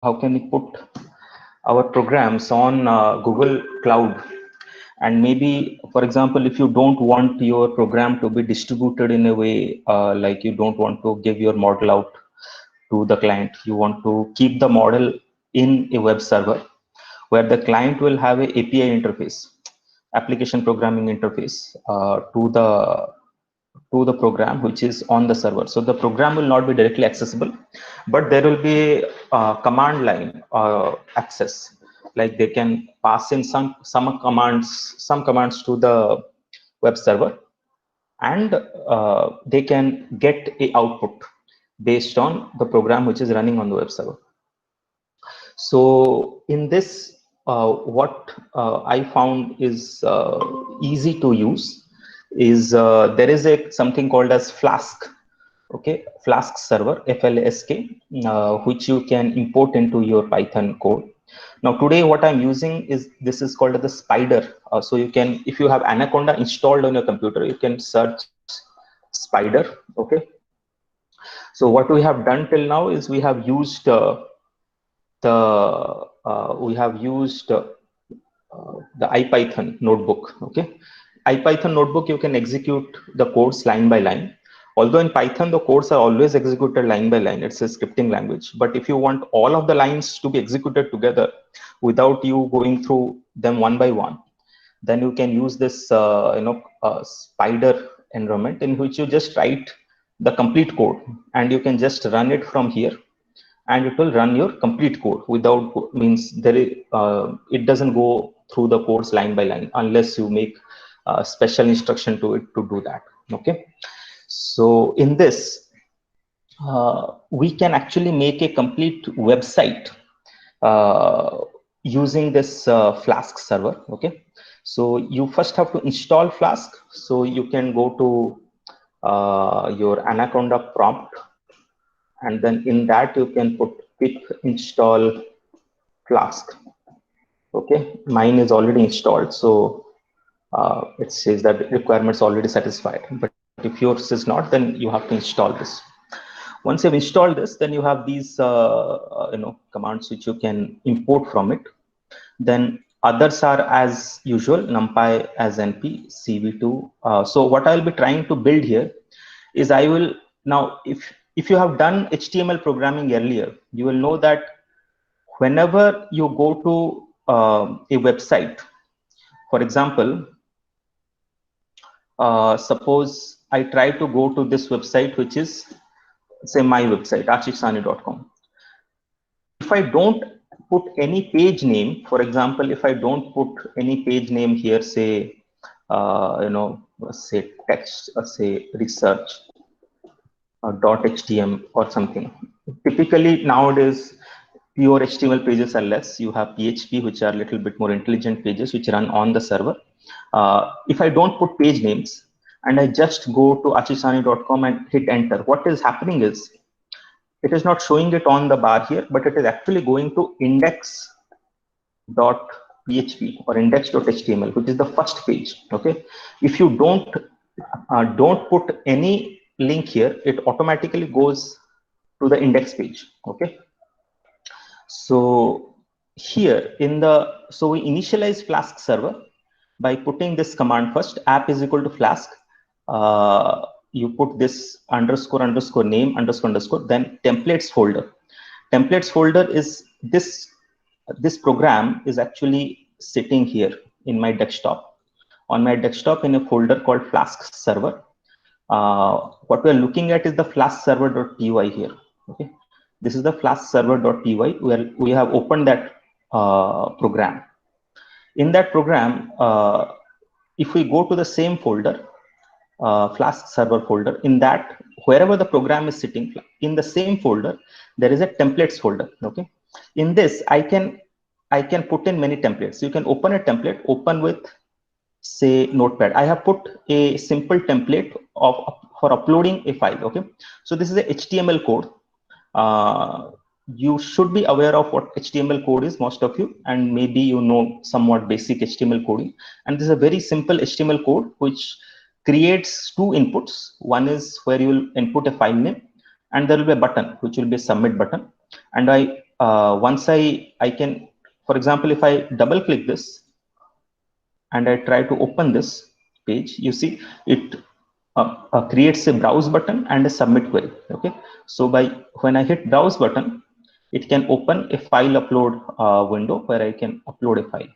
how can we put our programs on Google Cloud. And maybe, for example, if you don't want your program to be distributed in a way like you don't want to give your model out to the client, you want to keep the model in a web server where the client will have a API interface, application programming interface to the program which is on the server. So the program will not be directly accessible, but there will be command line access. Like they can pass in some commands to the web server, and they can get a output based on the program which is running on the web server. So in this, what I found is easy to use is there is a something called as Flask. Okay, Flask server, FLSK, which you can import into your Python code. Now today what I'm using is, this is called the Spider. So you can, if you have Anaconda installed on your computer, you can search Spider. Okay, so what we have done till now is we have used the IPython notebook. Okay, IPython notebook, you can execute the codes line by line. Although in Python the codes are always executed line by line, it's a scripting language. But if you want all of the lines to be executed together without you going through them one by one, then you can use this Spider environment, in which you just write the complete code and you can just run it from here, and it will run your complete code without, means there is, it doesn't go through the codes line by line unless you make a special instruction to it to do that. Okay, so in this we can actually make a complete website using this Flask server. Okay, so you first have to install Flask. So you can go to your Anaconda prompt, and then in that you can put pip install Flask. Okay, mine is already installed, so it says that requirements already satisfied. But if yours is not, then you have to install this. Once you've installed this, then you have these commands which you can import from it. Then others are as usual, NumPy as NP, CV2. So what I'll be trying to build here is, I will now, if you have done HTML programming earlier, you will know that whenever you go to a website, for example, suppose I try to go to this website, which is, say, my website, ashishsahni.com. If I don't put any page name, for example, if I don't put any page name here, say, say text, say research .htm or something. Typically nowadays, pure HTML pages are less. You have PHP, which are a little bit more intelligent pages, which run on the server. If I don't put page names and I just go to ashishsahni.com and hit enter, what is happening is, it is not showing it on the bar here, but it is actually going to index.php or index.html, which is the first page. Okay, if you don't put any link here, it automatically goes to the index page. Okay, so here in the, so we initialize Flask server by putting this command first, app is equal to Flask. You put this underscore name underscore, then templates folder. Templates folder is this program is actually sitting here in my desktop, on my desktop, in a folder called Flask server. What we are looking at is the Flask server.py here. Okay, this is the Flask server.py, where we have opened that program. In that program, if we go to the same folder, Flask server folder, in that, wherever the program is sitting, in the same folder, there is a templates folder. Okay, in this I can put in many templates. You can open a template, open with, say, Notepad. I have put a simple template for uploading a file. Okay, so this is a HTML code. You should be aware of what HTML code is, most of you, and maybe you know somewhat basic HTML coding. And this is a very simple HTML code which creates two inputs. One is where you will input a file name, and there will be a button which will be a submit button. And once I can, for example, if I double click this and I try to open this page, you see it creates a browse button and a submit query. Okay, so when I hit browse button, it can open a file upload window where I can upload a file.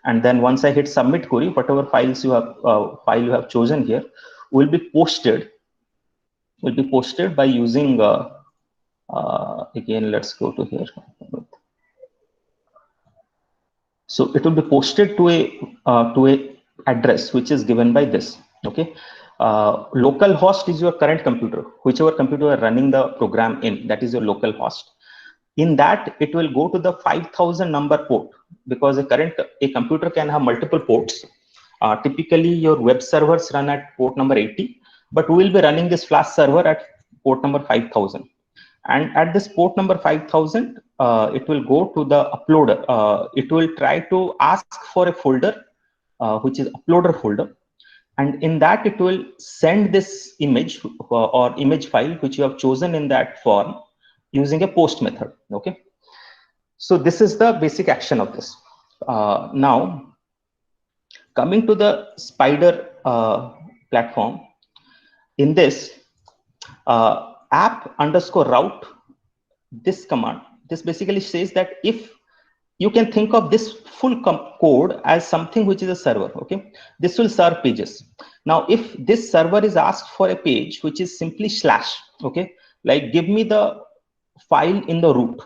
And then once I hit submit query, whatever files you have file you have chosen here will be posted by using again, let's go to here. So it will be posted to a address which is given by this. Okay, local host is your current computer, whichever computer you are running the program in, that is your local host. In that, it will go to the 5000 number port, because a computer can have multiple ports. Typically, your web servers run at port number 80, but we will be running this Flask server at port number 5000. And at this port number 5000, it will go to the uploader. It will try to ask for a folder, which is uploader folder. And in that, it will send this image or image file, which you have chosen in that form, using a post method. Okay. So this is the basic action of this. Now, coming to the Spider platform, in this app_route, this command, this basically says that if you can think of this full code as something which is a server. Okay, this will serve pages. Now, if this server is asked for a page which is simply /, okay, like give me the file in the root,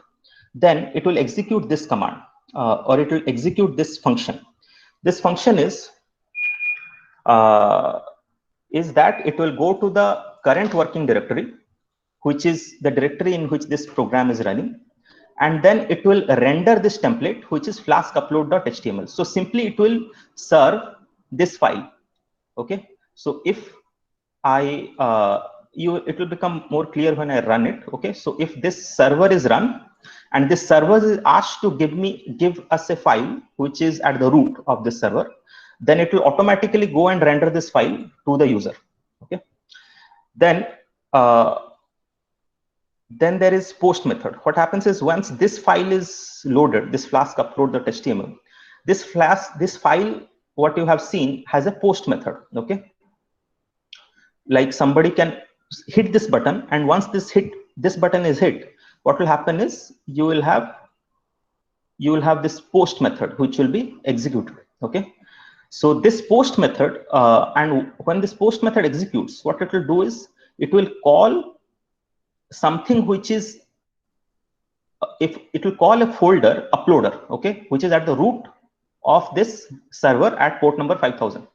then it will execute this command or it will execute this function. This function is that it will go to the current working directory, which is the directory in which this program is running, and then it will render this template, which is flask upload.html. So simply it will serve this file. Okay, so if I it will become more clear when I run it. Okay, so if this server is run and this server is asked to give us a file which is at the root of this server, then it will automatically go and render this file to the user. Okay, then there is post method. What happens is, once this file is loaded, this flask upload.html, this file, what you have seen, has a post method. Okay, like somebody can hit this button, and once this button is hit, what will happen is you will have this post method which will be executed. Okay, so this post method, and when this post method executes, what it will do is it will call something which is, if it will call a folder uploader, okay, which is at the root of this server at port number 5000.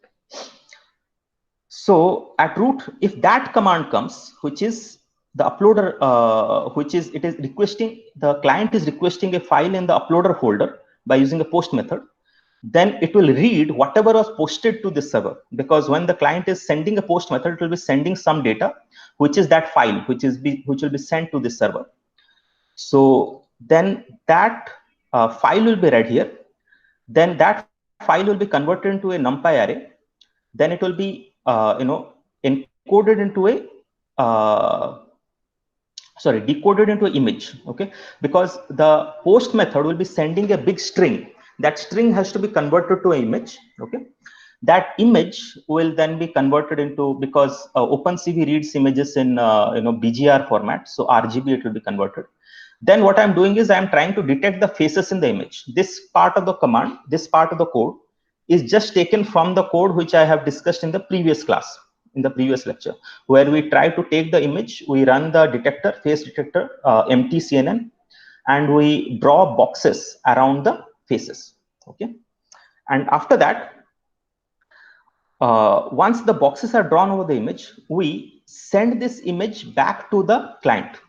So at root, if that command comes, which is the uploader, the client is requesting a file in the uploader folder by using a post method, then it will read whatever was posted to this server, because when the client is sending a post method, it will be sending some data, which is that file, which will be sent to this server. So then that file will be read here. Then that file will be converted into a NumPy array. Then it will be encoded into decoded into an image. Okay, because the post method will be sending a big string. That string has to be converted to an image. Okay, that image will then be converted into, because OpenCV reads images in BGR format, so RGB it will be converted. Then what I'm doing is I'm trying to detect the faces in the image. This part of the command, this part of the code, is just taken from the code which I have discussed in the previous class, in the previous lecture, where we try to take the image, we run the detector, face detector, MTCNN, and we draw boxes around the faces. Okay, and after that, once the boxes are drawn over the image, we send this image back to the client.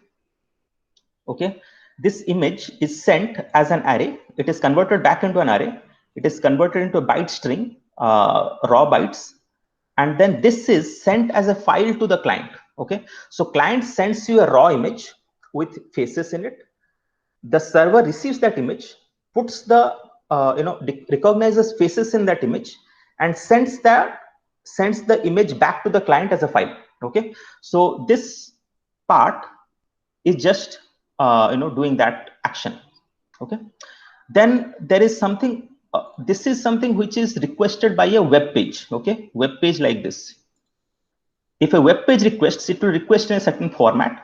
Okay, this image is sent as an array. It is converted back into an array. It is converted into a byte string, raw bytes, and then this is sent as a file to the client. Okay, so client sends you a raw image with faces in it. The server receives that image, puts the recognizes faces in that image, and sends the image back to the client as a file. Okay, so this part is just doing that action. Okay. Then there is something, this is something which is requested by a web page. Okay. Web page like this. If a web page requests, it will request in a certain format.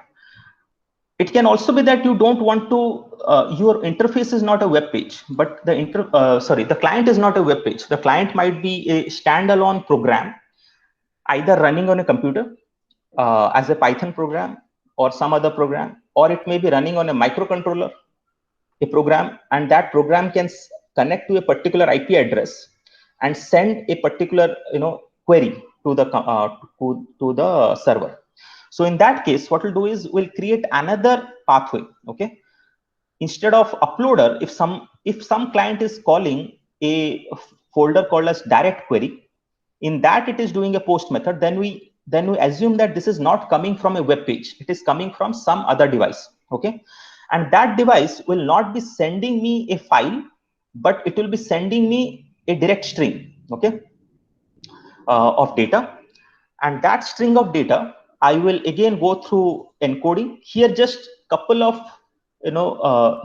It can also be that you don't want to, your interface is not a web page, but the client is not a web page. The client might be a standalone program, either running on a computer as a Python program or some other program, or it may be running on a microcontroller, a program, and that program can connect to a particular IP address and send a particular query to the server. So in that case, what we'll do is we'll create another pathway. Okay. Instead of uploader, if some client is calling a folder called as direct query, in that it is doing a post method, then we assume that this is not coming from a web page, it is coming from some other device. Okay. And that device will not be sending me a file, but it will be sending me a direct string, okay, of data. And that string of data, I will again go through encoding. Here just couple of,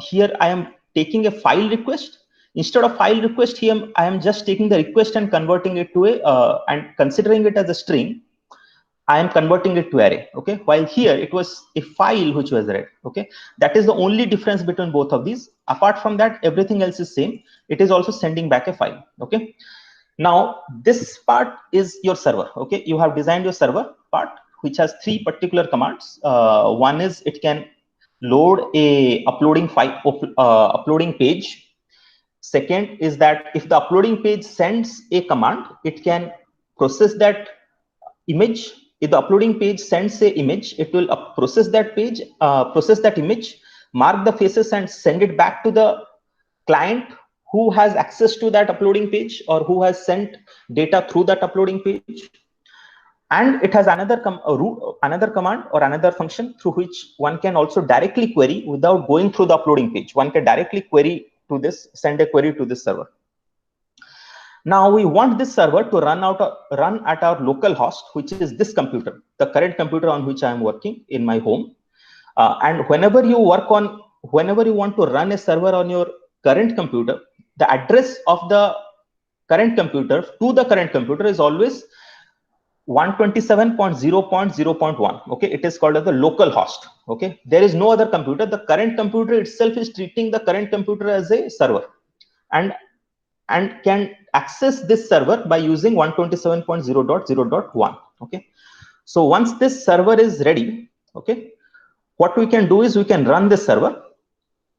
here I am taking a file request. Instead of file request, here I am just taking the request and converting it to a and considering it as a string. I am converting it to array. Okay. While here it was a file which was read. Okay. That is the only difference between both of these. Apart from that, everything else is same. It is also sending back a file. Okay. Now this part is your server. Okay. You have designed your server part, which has three particular commands. One is it can load a uploading file, uploading page. Second is that if the uploading page sends a command, it can process that image. If the uploading page sends a image, it will process that page, process that image, mark the faces and send it back to the client who has access to that uploading page or who has sent data through that uploading page. And it has another another command or another function through which one can also directly query without going through the uploading page. One can directly query to this, send a query to this server. Now we want this server to run at our local host, which is this computer, the current computer on which I am working in my home. And whenever you want to run a server on your current computer, the address of the current computer to the current computer is always 127.0.0.1. Okay, it is called as the local host. Okay, there is no other computer. The current computer itself is treating the current computer as a server, and can access this server by using 127.0.0.1. Okay, so once this server is ready, okay, what we can do is we can run this server.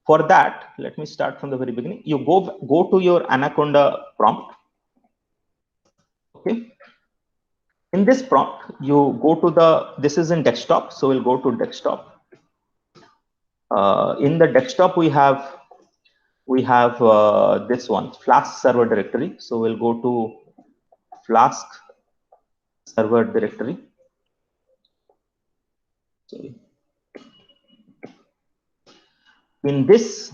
For that, let me start from the very beginning. You go to your Anaconda prompt. Okay, in this prompt, you go to this is in desktop, so we'll go to desktop. In the desktop, we have this one, Flask server directory. So we'll go to Flask server directory. Sorry. In this,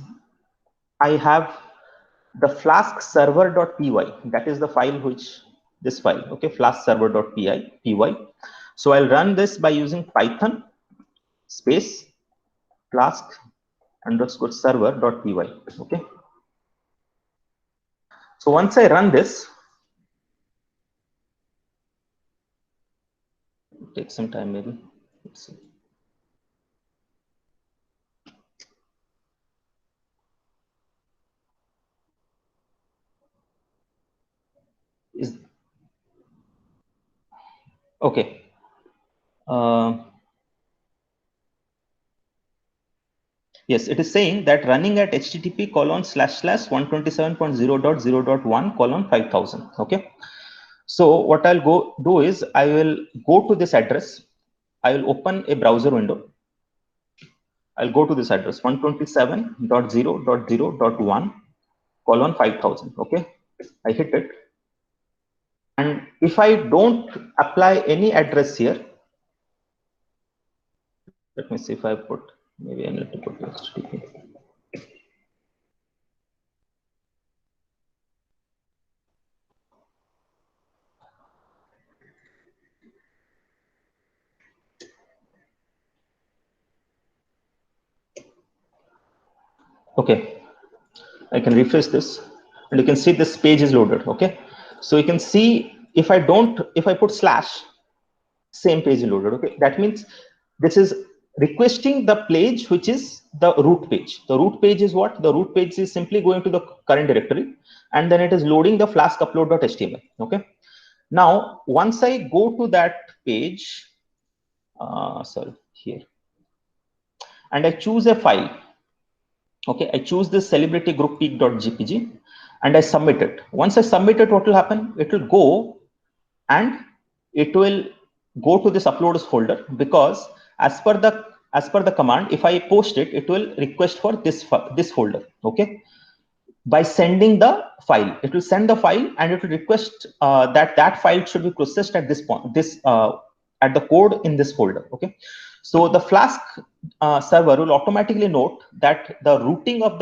I have the flask server.py. That is the file which this file. Okay, flask server.py. So I'll run this by using Python space flask underscore server.py. Okay. So once I run this, take some time maybe. Let's see. Okay. Yes, it is saying that running at http://127.0.0.1:5000. Okay. So what I'll go do is I will go to this address. I will open a browser window. I'll go to this address 127.0.0.1:5000. Okay. I hit it. And if I don't apply any address here, let me see if I put, maybe I need to put HTTP. Okay. I can refresh this, and you can see this page is loaded. Okay, so you can see if I put slash, same page is loaded. Okay, that means this is requesting the page which is the root page. The root page is what? The root page is simply going to the current directory, and then it is loading the flask upload.html. Okay, now once I go to that page, sorry, here, and I choose a file. Okay, I choose this celebrity group peak.jpg and I submit it. Once I submit it, what will happen? It will go and it will go to this uploads folder, because as per the command, if I post it, it will request for this folder. Okay, by sending the file, it will send the file and it will request that file should be processed at this point, at the code in this folder. Okay, so the Flask server will automatically note that the routing of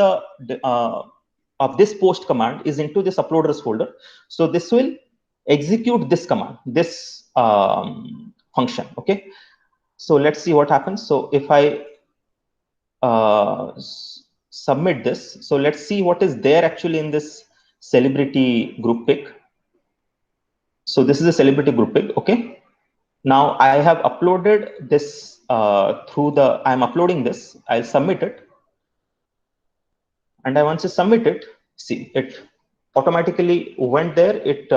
this post command is into this uploaders folder. So this will execute this command, this function. Okay, so let's see what happens. So if I submit this, so let's see what is there actually in this celebrity group pick. So this is a celebrity group pick. Okay, now I have uploaded this I'm uploading this. I'll submit it, and once you submit it, see, it automatically went there. It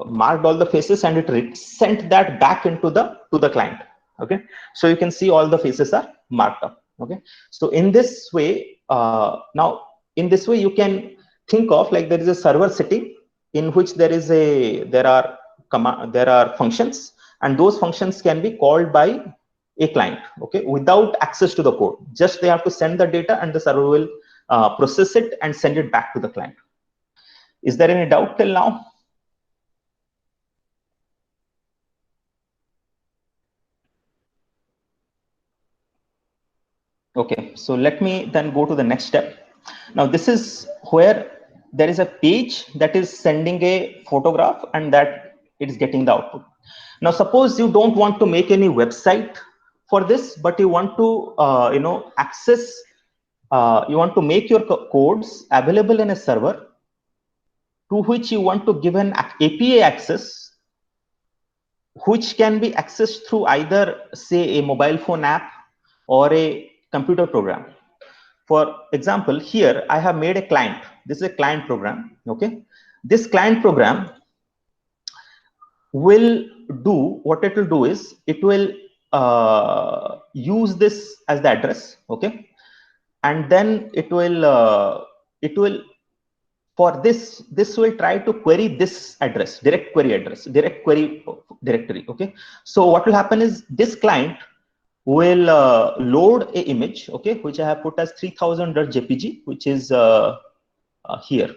marked all the faces and it sent that back into the client. Okay, so you can see all the faces are marked up. Okay, so in this way, now in this way you can think of like there is a server sitting in which there are functions, and those functions can be called by a client, okay, without access to the code. Just they have to send the data and the server will process it and send it back to the client. Is there any doubt till now? Okay, so let me then go to the next step. Now this is where there is a page that is sending a photograph and that it is getting the output. Now suppose you don't want to make any website for this, but you want to access, you want to make your codes available in a server to which you want to give an API access, which can be accessed through either say a mobile phone app or a computer program. For example, here I have made a client. This is a client program. Okay, this client program will do what it will do is it will use this as the address. Okay, and then it will for this will try to query this address, direct query directory. Okay, so what will happen is this client will load a image, okay, which I have put as 3000.jpg, which is here,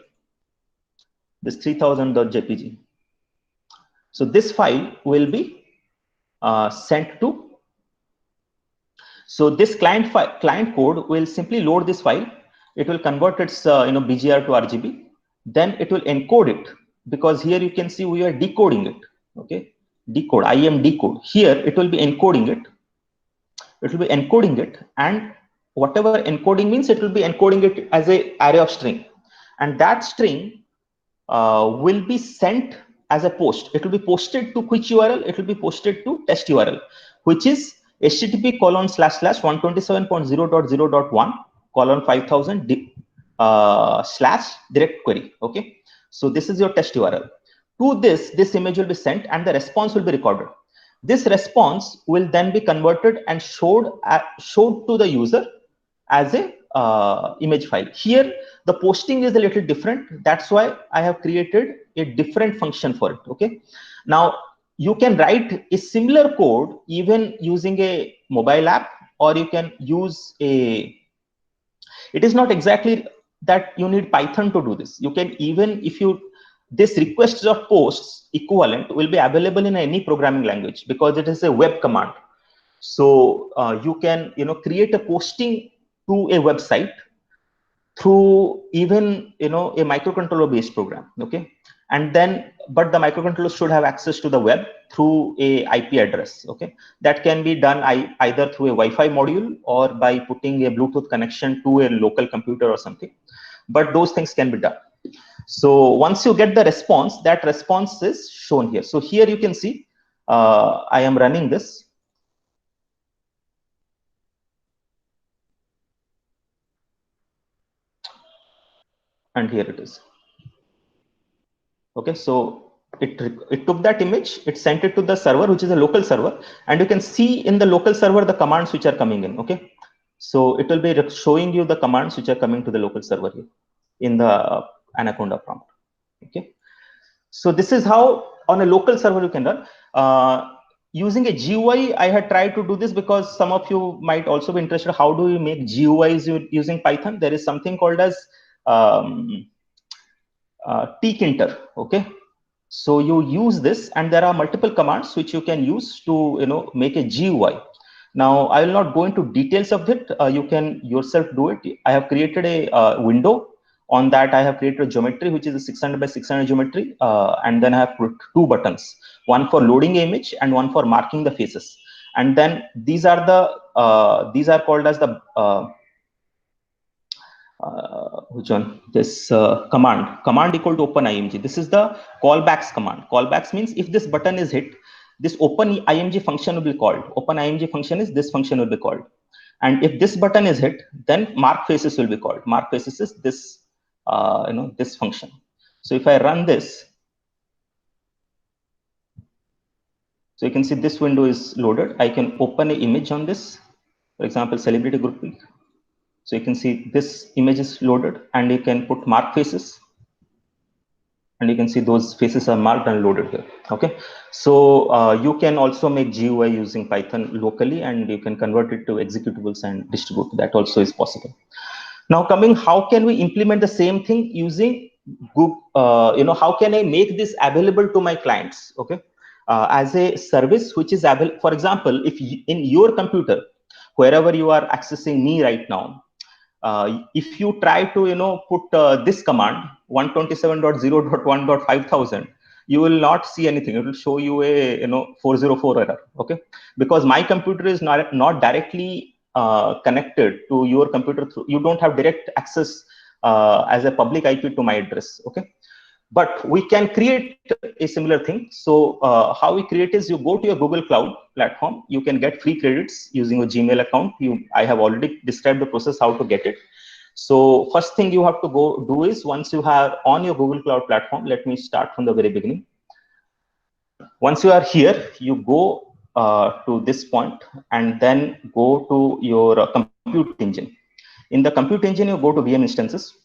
this 3000.jpg. So this file will be sent to. So this client code will simply load this file. It will convert its BGR to RGB. Then it will encode it, because here you can see we are decoding it. Okay, decode, IM decode. Here it will be encoding it. It will be encoding it, and whatever encoding means, it will be encoding it as a array of string, and that string will be sent as a post. It will be posted to which URL? It will be posted to test URL, which is http://127.0.0.1:5000 / direct query. Okay, so this is your test URL. To this image will be sent and the response will be recorded. This response will then be converted and showed to the user as a image file. Here the posting is a little different. That's why I have created a different function for it. Okay, now you can write a similar code even using a mobile app, or you can use it is not exactly that you need Python to do this. You can even, if you, this requests of posts equivalent will be available in any programming language, because it is a web command. So you can create a posting to a website through even a microcontroller based program. Okay, and then but the microcontroller should have access to the web through a IP address. Okay, that can be done either through a Wi-Fi module or by putting a Bluetooth connection to a local computer or something. But those things can be done. So once you get the response, that response is shown here. So here you can see I am running this. And here it is. Okay, so it took that image, it sent it to the server, which is a local server, and you can see in the local server the commands which are coming in. Okay, so it will be showing you the commands which are coming to the local server here in the Anaconda prompt. Okay, so this is how on a local server you can run. Using a GUI, I had tried to do this because some of you might also be interested. How do you make GUIs using Python? There is something called as tkinter. Okay, so you use this, and there are multiple commands which you can use to make a GUI. Now I will not go into details of it. You can yourself do it. I have created a window. On that, I have created a geometry which is a 600 by 600 geometry, and then I have put two buttons, one for loading image and one for marking the faces. And then these are called as the which one? This command equal to open img. This is the callbacks command. Callbacks means if this button is hit, this open img function will be called. Open img function is this function will be called. And if this button is hit, then mark faces will be called. Mark faces is this this function. So if I run this, so you can see this window is loaded. I can open an image on this, for example, celebrity group. So you can see this image is loaded, and you can put mark faces, and you can see those faces are marked and loaded here. Okay, so you can also make GUI using Python locally, and you can convert it to executables and distribute. That also is possible. Now coming, how can we implement the same thing using Google? How can I make this available to my clients? Okay, as a service which is available. For example, if in your computer, wherever you are accessing me right now, if you try to put this command 127.0.1.5000, you will not see anything. It will show you a 404 error. Okay, because my computer is not directly connected to your computer through. You don't have direct access as a public IP to my address. Okay, but we can create a similar thing. So how we create is, you go to your Google Cloud platform. You can get free credits using a Gmail account. I have already described the process how to get it. So first thing you have to go do is, once you have on your Google Cloud platform, let me start from the very beginning. Once you are here, you go to this point, and then go to your compute engine. In the compute engine, you go to VM instances.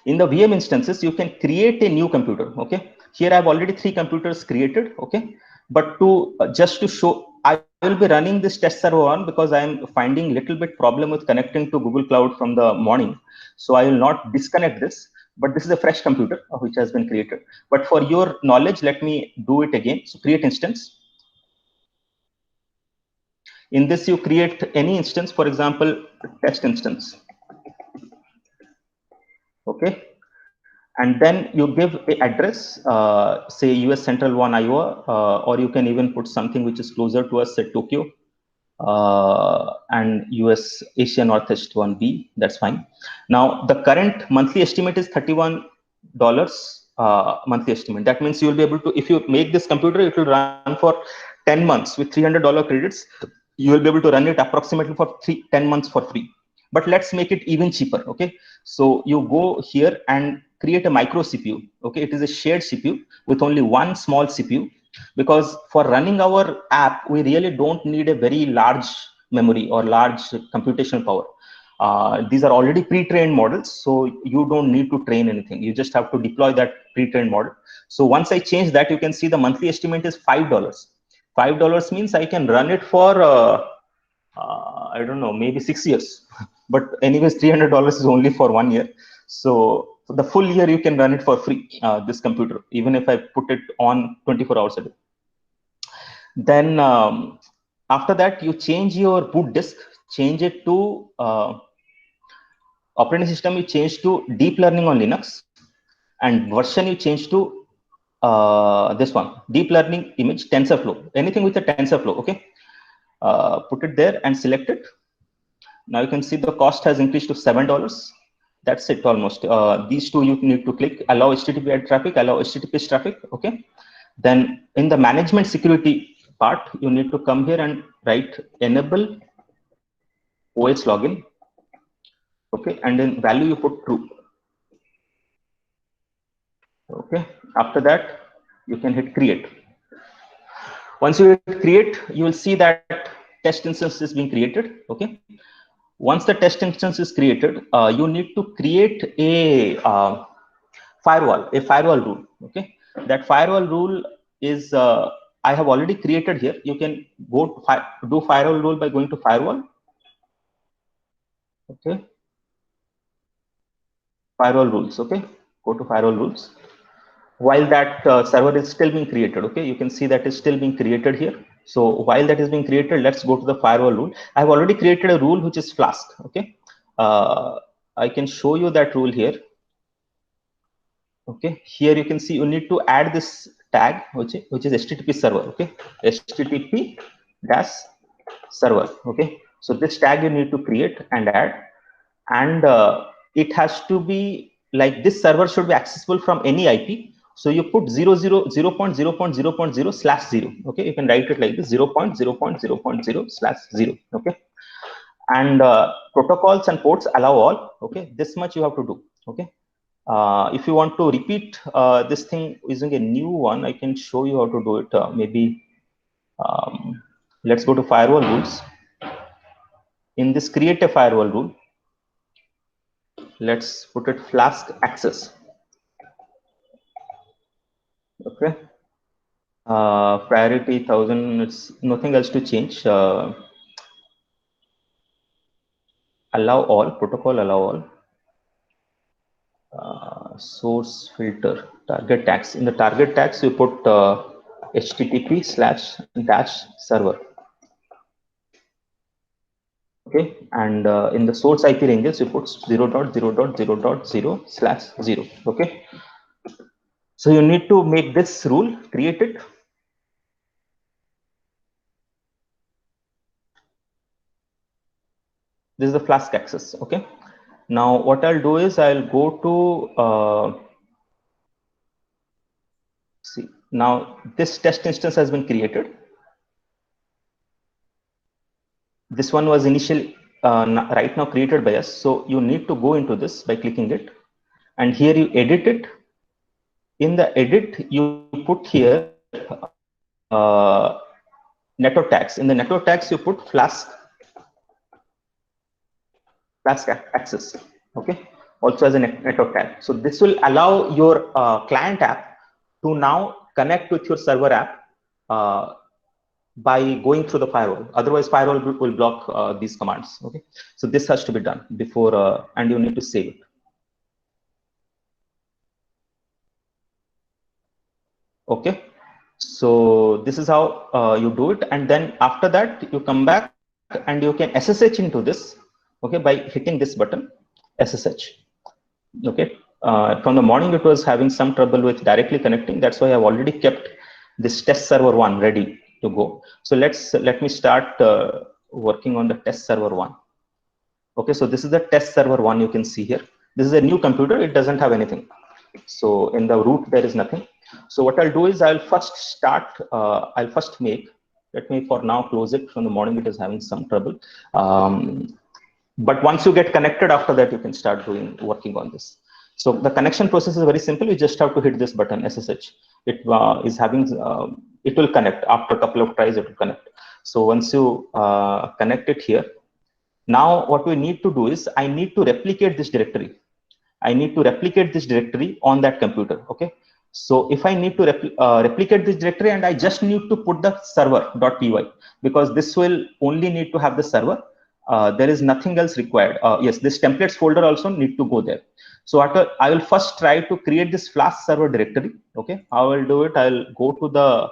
In the VM instances, you can create a new computer. Okay, here I have already 3 computers created. Okay, but to just to show, I will be running this test server on because I am finding little bit problem with connecting to Google Cloud from the morning. So I will not disconnect this, but this is a fresh computer which has been created. But for your knowledge, let me do it again. So create instance. In this, you create any instance, for example, test instance. Okay, and then you give a address, say US Central 1 Iowa, or you can even put something which is closer to us, say Tokyo, and US Asia Northeast 1B. That's fine. Now the current monthly estimate is $31 monthly estimate. That means you will be able to, if you make this computer, it will run for 10 months with $300 credits. You will be able to run it approximately for 10 months for free. But let's make it even cheaper. Okay, so you go here and create a micro CPU. Okay, it is a shared CPU with only one small CPU, because for running our app, we really don't need a very large memory or large computational power. These are already pre-trained models, so you don't need to train anything. You just have to deploy that pre-trained model. So once I change that, you can see the monthly estimate is $5. $5 means I can run it for I don't know, maybe 6 years. But anyways, $300 is only for 1 year. So for the full year, you can run it for free, this computer, even if I put it on 24 hours a day. Then after that, you change your boot disk, change it to operating system, you change to deep learning on Linux, and version you change to this one, deep learning image TensorFlow, anything with a TensorFlow. Okay, put it there and select it. Now you can see the cost has increased to $7. That's it almost. These two you need to click, allow HTTP traffic, allow HTTPS traffic. Okay. Then in the management security part, you need to come here and write enable OS login. Okay. And then value you put true. Okay. After that, you can hit create. Once you hit create, you will see that test instance is being created. Okay. Once the test instance is created, you need to create a firewall rule. Okay, that firewall rule is I have already created here. You can go to do firewall rule by going to firewall. Okay, firewall rules. Okay, go to firewall rules. While that server is still being created, okay, you can see that is still being created here. So while that is being created, let's go to the firewall rule. I have already created a rule which is Flask. Okay, I can show you that rule here. Okay, here you can see you need to add this tag which is HTTP server. Okay, HTTP dash server. Okay, so this tag you need to create and add, and it has to be like this server should be accessible from any IP. So you put 0.0.0.0.0/0. Okay, you can write it like this: 0.0.0.0/0. Okay, and protocols and ports allow all. Okay, this much you have to do. Okay. If you want to repeat this thing using a new one, I can show you how to do it. Maybe let's go to firewall rules. In this create a firewall rule, let's put it Flask access. Okay. Priority 1000, it's nothing else to change. Allow all, protocol allow all. Source filter, target tags. In the target tags, you put HTTP/server. Okay, and in the source IP ranges, you put 0.0.0.0/0. Okay, so you need to make this rule, create it. This is the Flask access. Okay, now what I'll do is I'll go to see, now this test instance has been created. This one was initially right now created by us. So you need to go into this by clicking it, and here you edit it. In the edit, you put here network tags. In the network tags, you put Flask access. Okay, also as a network tag. So this will allow your client app to now connect with your server app by going through the firewall. Otherwise, firewall will block these commands. Okay, so this has to be done before, and you need to save it. Okay, so this is how you do it, and then after that you come back and you can SSH into this. Okay, by hitting this button, SSH. Okay, from the morning it was having some trouble with directly connecting. That's why I've already kept this test server 1 ready to go. So let me start working on the test server 1. Okay, so this is the test server 1. You can see here. This is a new computer. It doesn't have anything. So in the root there is nothing. So what I'll do is I'll first start. I'll first make. Let me for now close it. From the morning it is having some trouble. But once you get connected, after that you can start working on this. So the connection process is very simple. You just have to hit this button, SSH. It is having, it will connect. After a couple of tries, it will connect. So once you connect it here, now what we need to do is I need to replicate this directory. I need to replicate this directory on that computer. Okay. So if I need to replicate this directory, and I just need to put the server.py, because this will only need to have the server. There is nothing else required. Yes, this templates folder also need to go there. So I will first try to create this Flask server directory. Okay, I will do it. I'll go to the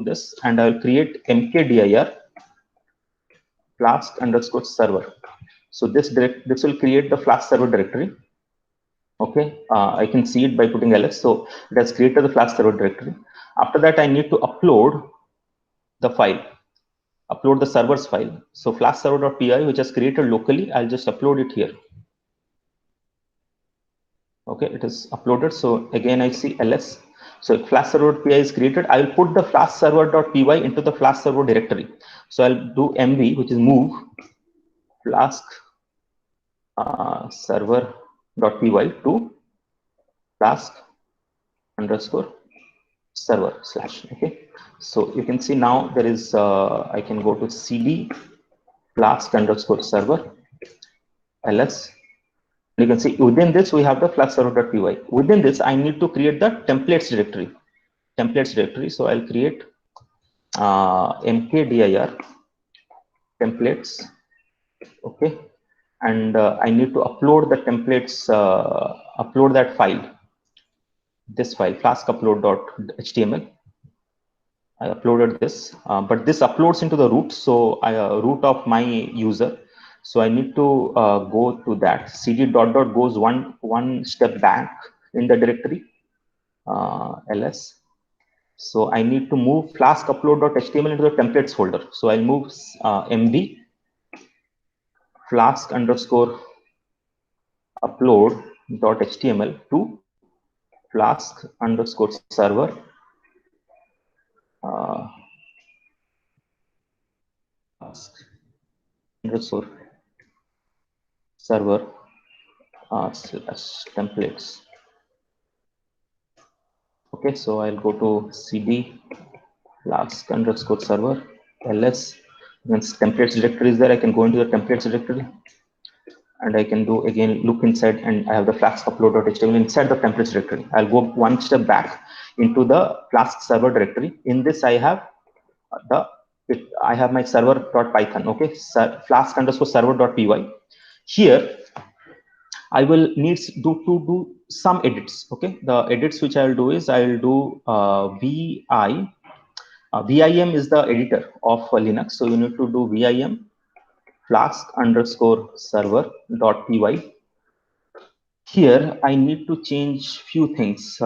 this, and I'll create mkdir Flask _server. So this will create the Flask server directory. Okay, I can see it by putting ls. So it has created the Flask server directory. After that, I need to upload the file, upload the server's file. So Flask server.py, which is created locally, I'll just upload it here. Okay, it is uploaded. So again, I see ls. So if Flask server.py is created, I will put the Flask server.py into the Flask server directory. So I'll do mv, which is move Flask server.py to Flask underscore server slash. Okay, so you can see now there is I can go to cd Flask underscore server ls. You can see within this we have the Flask server.py. Within this I need to create the templates directory. So I'll create mkdir templates. Okay, and I need to upload the templates, upload that file, this file flask upload.html. I uploaded this, but this uploads into the root, so root of my user. So I need to go to that. cd dot dot goes one step back in the directory ls. So I need to move Flask upload.html into the templates folder. So I'll move mv Flask underscore upload.html to Flask underscore server Flask underscore server slash templates. Okay, so I'll go to cd Flask underscore server ls. Once templates directory is there, I can go into the templates directory, and I can do again look inside, and I have the Flask upload.html inside the templates directory. I'll go one step back into the Flask server directory. In this, I have I have my server.python. Okay, Flask underscore server.py. Here I will need to do some edits. Okay, the edits which I will do is I will do vim is the editor of Linux, so you need to do vim Flask underscore server.py. Here I need to change few things.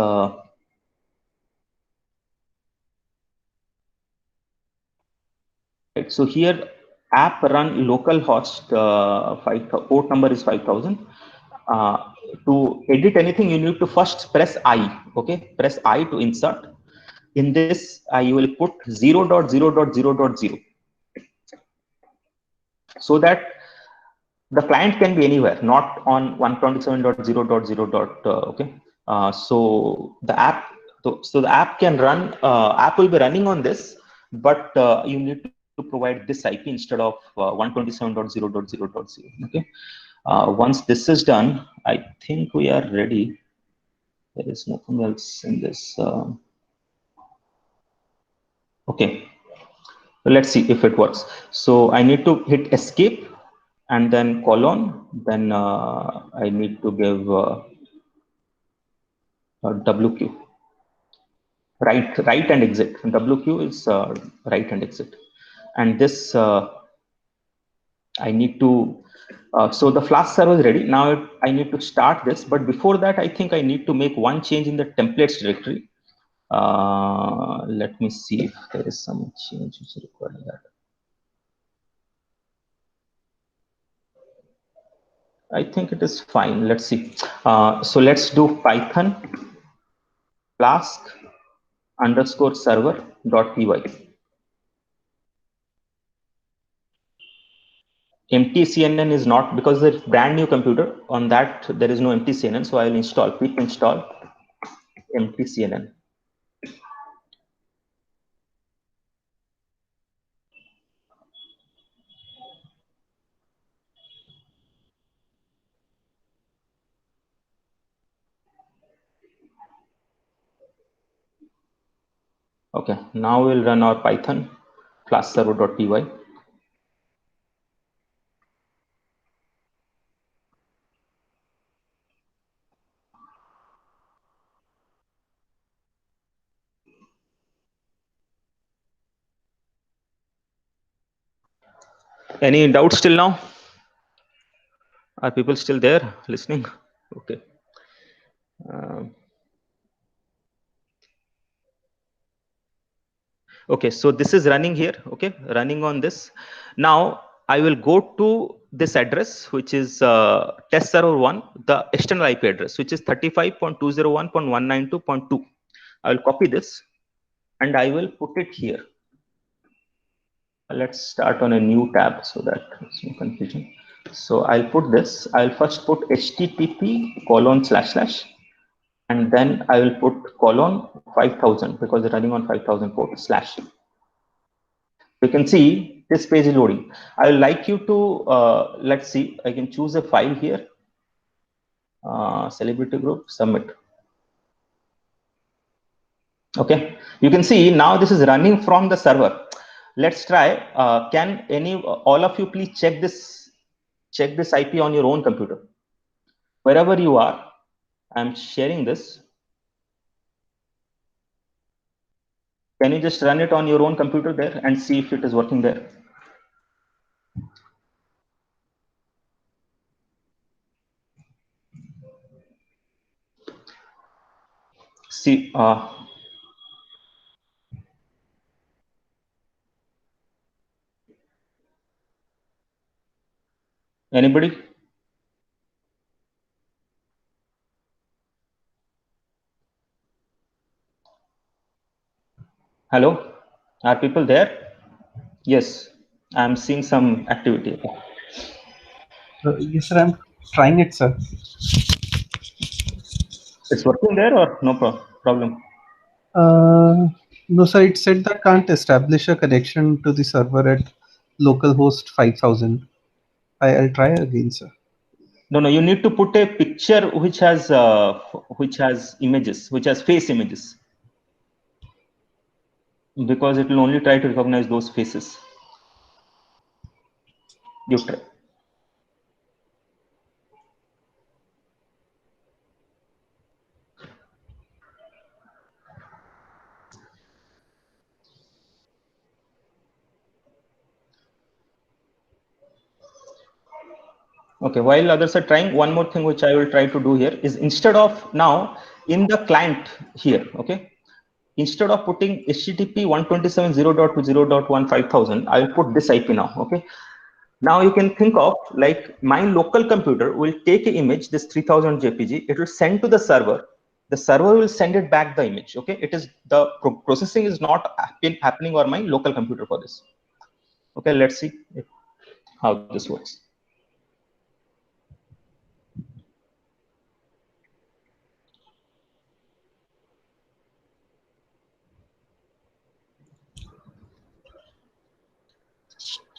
Right, so here app run localhost port number is 5000. To edit anything, you need to first press I. Okay, press I to insert. In this, you will put 0.0.0.0, so that the client can be anywhere, not on 127.0.0. Okay, so the app, so the app can run. App will be running on this, but you need to provide this IP instead of 127.0.0.0. Okay, once this is done, I think we are ready. There is nothing else in this. Okay, so let's see if it works. So I need to hit escape and then colon. Then I need to give WQ. Write and exit. WQ is write and exit. And this I need to. So the Flask server is ready. Now I need to start this. But before that, I think I need to make one change in the templates directory. Let me see if there is some change which is required in that. I think it is fine. Let's see. So let's do Python Flask underscore server.py. MTCNN is not, because it's brand new computer. On that, there is no MTCNN. So I will install pip install MTCNN. Okay, now we'll run our Python Flask server.py. Any doubts till now? Are people still there listening? Okay. Okay, so this is running here. Okay, running on this. Now I will go to this address, which is test server 1, the external IP address, which is 35.201.192.2. I will copy this and I will put it here. Let's start on a new tab so that there's no confusion. So I'll put this. I'll first put http:// and then I will put colon 5000 because it's running on 5000 port slash. You can see this page is loading. I would like you to, let's see, I can choose a file here, celebrity group, submit. Okay, you can see now this is running from the server. Let's try. Can all of you please check this IP on your own computer? Wherever you are, I'm sharing this. Can you just run it on your own computer there and see if it is working there? See, anybody? Hello, are people there? Yes, I'm seeing some activity. Yes, sir. I'm trying it, sir. It's working there or no problem? No, sir. It said that can't establish a connection to the server at localhost 5000. I'll try again, sir. No. You need to put a picture which has images, which has face images, because it will only try to recognize those faces. You try. Okay, while others are trying, one more thing which I will try to do here is, instead of now in the client here, okay, instead of putting HTTP 127.0.0.15000, I will put this IP now. Okay, now you can think of like my local computer will take an image, this 3000 JPG, it will send to the server. The server will send it back the image. Okay, it is the processing is not happening on my local computer for this. Okay, let's see how this works.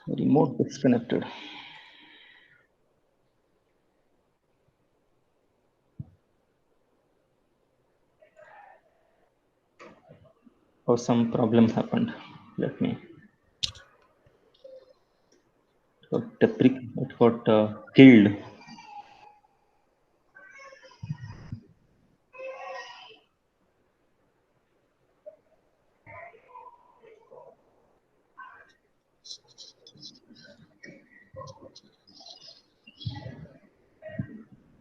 Remote disconnected. Or some problem happened. Let me. It got killed.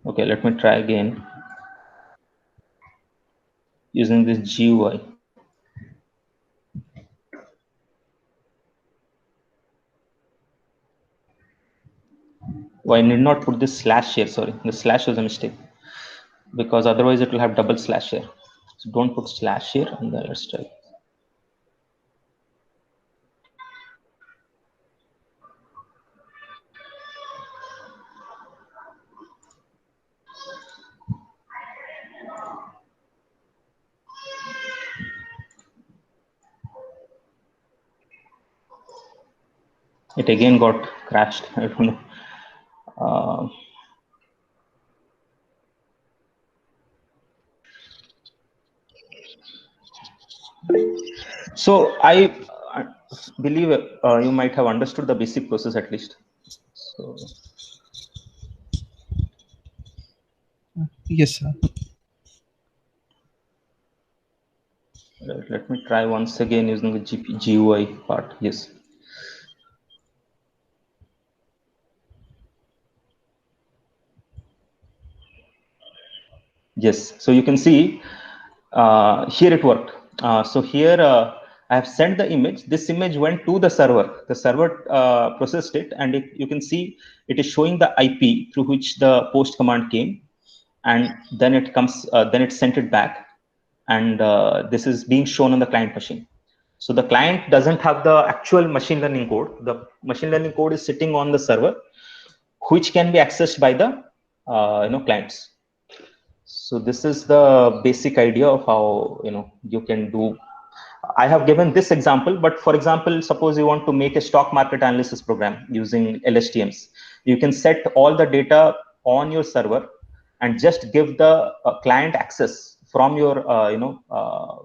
Okay, let me try again using this GUI. Oh, I need not put this slash here. Sorry, the slash was a mistake, because otherwise it will have double slash here. So don't put slash here, and then let's try. It again got crashed. I don't know. So I believe you might have understood the basic process at least. So Yes, sir. let me try once again using the GUI part. Yes. Yes. So you can see here it worked. So here I have sent the image. This image went to the server. The server processed it, and you can see it is showing the IP through which the post command came, and then it comes. Then it sent it back, and this is being shown on the client machine. So the client doesn't have the actual machine learning code. The machine learning code is sitting on the server, which can be accessed by the clients. So this is the basic idea of how you can do. I have given this example, but for example, suppose you want to make a stock market analysis program using LSTMs. You can set all the data on your server and just give the client access from your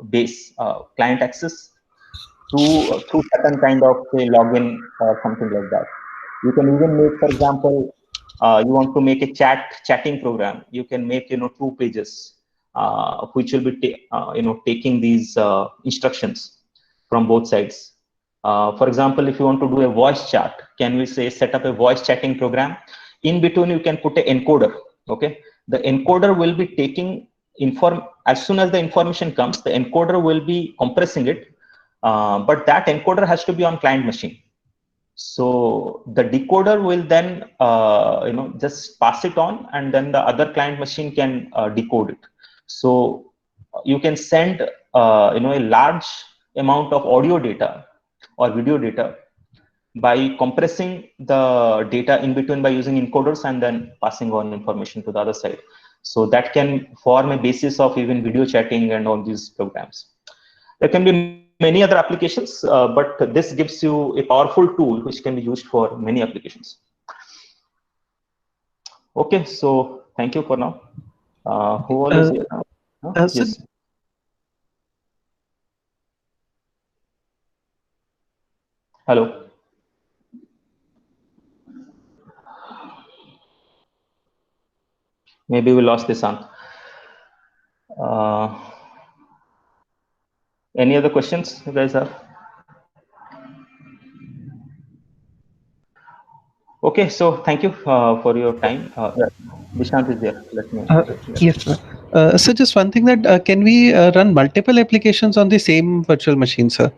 base client access through certain kind of say login or something like that. You can even make, for example, you want to make a chatting program. You can make 2 pages, which will be taking these instructions from both sides. For example, if you want to do a voice chat, can we say set up a voice chatting program? In between, you can put an encoder. Okay, the encoder will be taking as soon as the information comes, the encoder will be compressing it, but that encoder has to be on client machine. So the decoder will then just pass it on, and then the other client machine can decode it. So you can send a large amount of audio data or video data by compressing the data in between by using encoders and then passing on information to the other side. So that can form a basis of even video chatting and all these programs. There can be many other applications, but this gives you a powerful tool which can be used for many applications. Okay, so thank you for now. Who all is here now? Yes. Hello. Maybe we lost this on. Any other questions you guys have? Okay, so thank you for your time. Dishant is there. Let me. Yes, sir. So just one thing that can we run multiple applications on the same virtual machine, sir?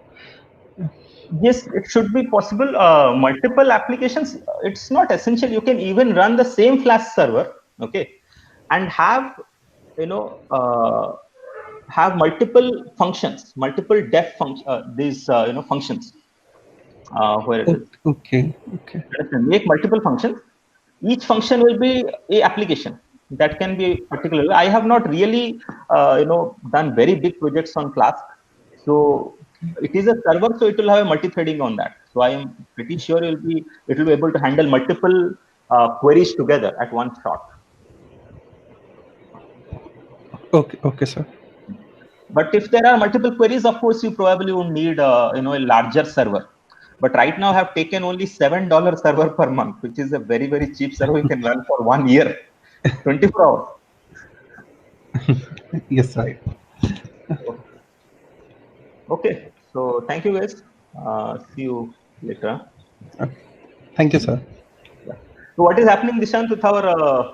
Yes, it should be possible. Multiple applications. It's not essential. You can even run the same Flask server, okay, and have have multiple functions, multiple def function. These functions. Where it is. Okay. Make multiple functions. Each function will be a application that can be particular. I have not really done very big projects on Flask, so it is a server, so it will have a multi-threading on that. So I am pretty sure it will be able to handle multiple queries together at one shot. Okay, sir. But if there are multiple queries, of course, you probably would need a larger server. But right now, I have taken only $7 server per month, which is a very, very cheap server you can run for 1 year, 24 hours. Yes, sir. Okay, so thank you guys. See you later. Okay. Thank you, sir. Yeah. So what is happening, Dishant, with our